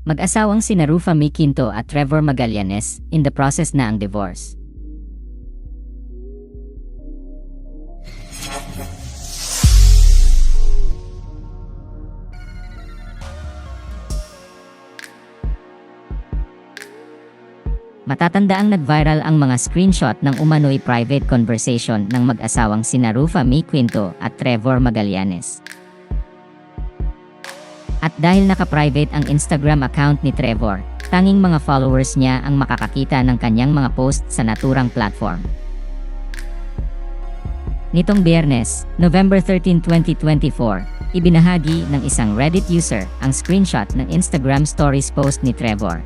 Mag-asawang sina Rufa May Quinto at Trevor Magallanes, in the process na ang divorce. Matatandaang nag-viral ang mga screenshot ng umano'y private conversation ng mag-asawang sina Rufa May Quinto at Trevor Magallanes. At dahil naka-private ang Instagram account ni Trevor, tanging mga followers niya ang makakakita ng kanyang mga post sa naturang platform. Nitong Biyernes, November 13, 2024, ibinahagi ng isang Reddit user ang screenshot ng Instagram stories post ni Trevor.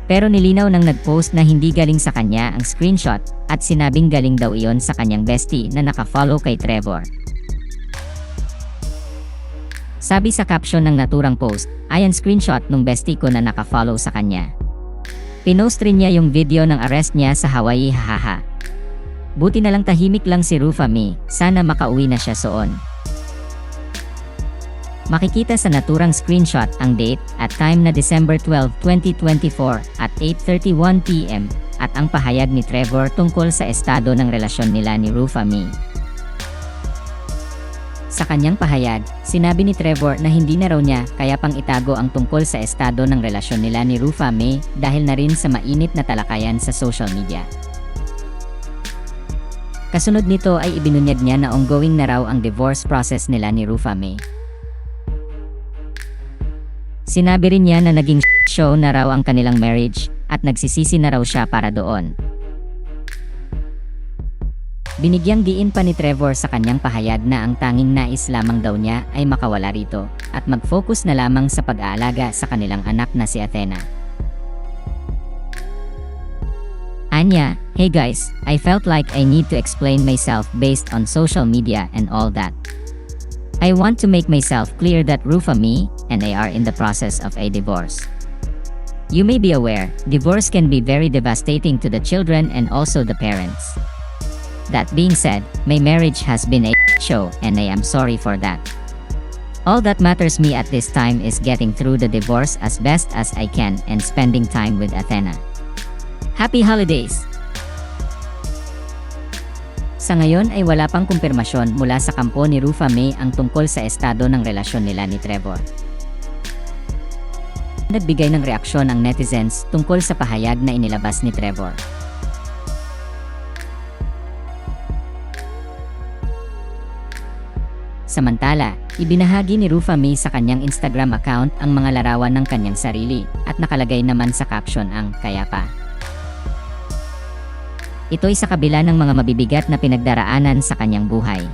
Pero nilinaw ng nag-post na hindi galing sa kanya ang screenshot at sinabing galing daw iyon sa kanyang bestie na naka-follow kay Trevor. Sabi sa caption ng naturang post, ayan screenshot nung bestie ko na naka-follow sa kanya. Pinost rin niya yung video ng arrest niya sa Hawaii, hahaha. Buti na lang tahimik lang si Rufa May, sana makauwi na siya soon. Makikita sa naturang screenshot ang date at time na December 12, 2024 at 8:31 PM at ang pahayag ni Trevor tungkol sa estado ng relasyon nila ni Rufa May. Sa kanyang pahayag, sinabi ni Trevor na hindi na raw niya kaya pang itago ang tungkol sa estado ng relasyon nila ni Rufa May dahil na rin sa mainit na talakayan sa social media. Kasunod nito ay ibinunyag niya na ongoing na raw ang divorce process nila ni Rufa May. Sinabi rin niya na naging show na raw ang kanilang marriage at nagsisisi na raw siya para doon. Binigyang diin pa ni Trevor sa kanyang pahayag na ang tanging nais lamang daw niya ay makawala rito at mag-focus na lamang sa pag-aalaga sa kanilang anak na si Athena. Anya, hey guys, I felt like I need to explain myself based on social media and all that. I want to make myself clear that Rufa May and I are in the process of a divorce. You may be aware, divorce can be very devastating to the children and also the parents. That being said, my marriage has been a show and I am sorry for that. All that matters me at this time is getting through the divorce as best as I can and spending time with Athena. Happy holidays! Sa ngayon ay wala pang kumpirmasyon mula sa kampo ni Rufa May ang tungkol sa estado ng relasyon nila ni Trevor. Nagbigay ng reaksyon ang netizens tungkol sa pahayag na inilabas ni Trevor. Samantala, ibinahagi ni Rufa May sa kanyang Instagram account ang mga larawan ng kanyang sarili at nakalagay naman sa caption ang "Kaya pa". Ito'y sa kabila ng mga mabibigat na pinagdaraanan sa kanyang buhay.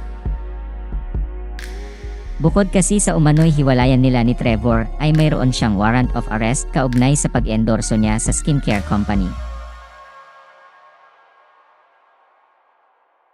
Bukod kasi sa umano'y hiwalayan nila ni Trevor, ay mayroon siyang warrant of arrest kaugnay sa pag-endorso niya sa skincare company.